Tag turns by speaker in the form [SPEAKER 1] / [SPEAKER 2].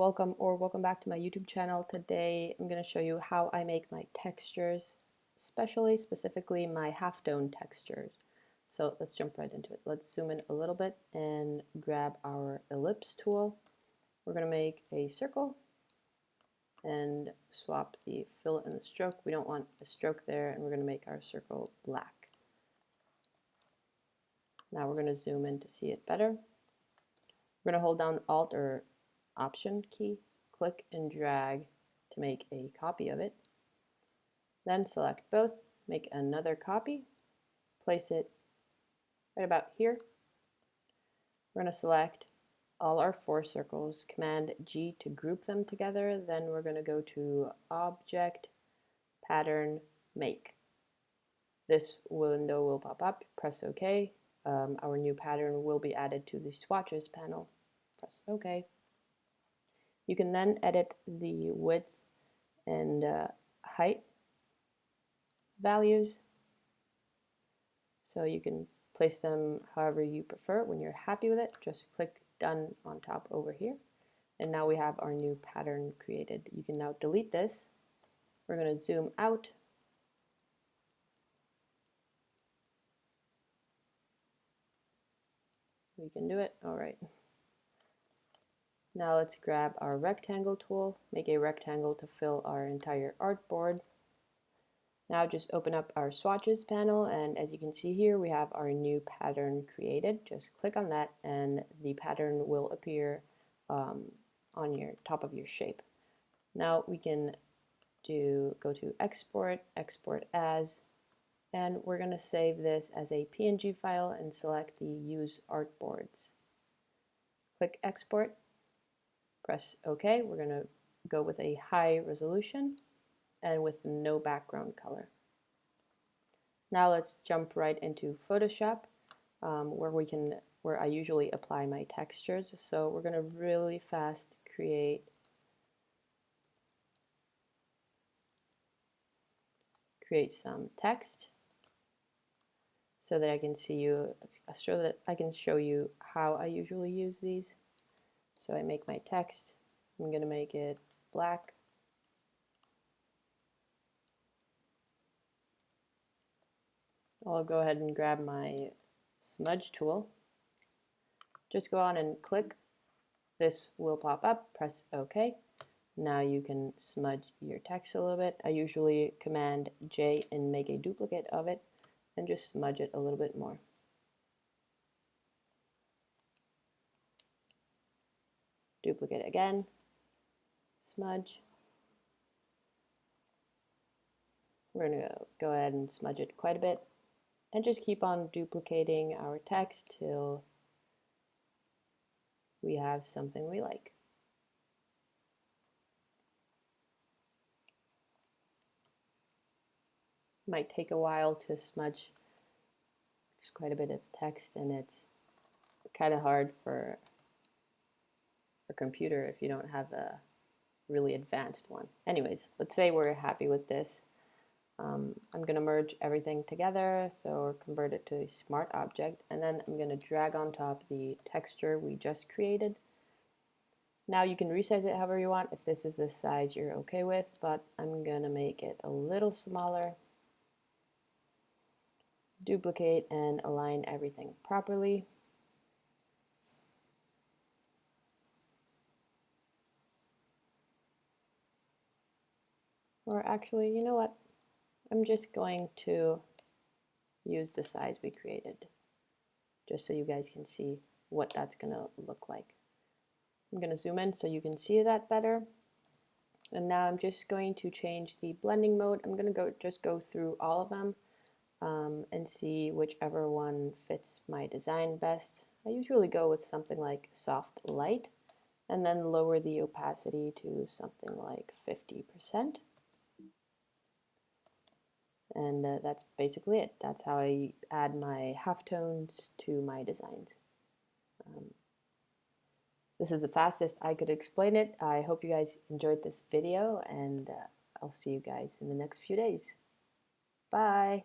[SPEAKER 1] Welcome back to my YouTube channel. Today I'm going to show you how I make my textures, specifically my halftone textures. So let's jump right into it. Let's zoom in a little bit and grab our ellipse tool. We're going to make a circle and swap the fill and the stroke. We don't want a stroke there, and we're going to make our circle black. Now we're going to zoom in to see it better. We're going to hold down Alt or Option key, click and drag to make a copy of it. Then select both, make another copy, place it right about here. We're going to select all our four circles, Command G to group them together. Then we're going to go to Object, Pattern, Make. This window will pop up, press OK. Our new pattern will be added to the swatches panel. Press OK. You can then edit the width and height values, so you can place them however you prefer. When you're happy with it, just click Done on top over here, and now we have our new pattern created. You can now delete this. We're going to zoom out. We can do it. All right. Now let's grab our rectangle tool, make a rectangle to fill our entire artboard. Now just open up our swatches panel, and as you can see here, we have our new pattern created. Just click on that and the pattern will appear on your top of your shape. Now we can go to Export, Export As, and we're going to save this as a PNG file and select the Use Artboards. Click Export. Press OK. We're going to go with a high resolution and with no background color. Now let's jump right into Photoshop, where I usually apply my textures. So we're going to really fast create some text so that I can show you how I usually use these. So I make my text. I'm going to make it black. I'll go ahead and grab my smudge tool. Just go on and click. This will pop up. Press OK. Now you can smudge your text a little bit. I usually Command J and make a duplicate of it and just smudge it a little bit more. Duplicate again, smudge. We're going to go ahead and smudge it quite a bit and just keep on duplicating our text till we have something we like. Might take a while to smudge. It's quite a bit of text and it's kind of hard for a computer if you don't have a really advanced one. Anyways, let's say we're happy with this. I'm going to merge everything together, so convert it to a smart object, and then I'm going to drag on top the texture we just created. Now you can resize it however you want if this is the size you're okay with, but I'm going to make it a little smaller. Duplicate and align everything properly. Or actually, you know what? I'm just going to use the size we created, just so you guys can see what that's going to look like. I'm going to zoom in so you can see that better. And now I'm just going to change the blending mode. I'm going to just go through all of them and see whichever one fits my design best. I usually go with something like soft light and then lower the opacity to something like 50%. And that's basically it. That's how I add my halftones to my designs. This is the fastest I could explain it. I hope you guys enjoyed this video, and I'll see you guys in the next few days. Bye!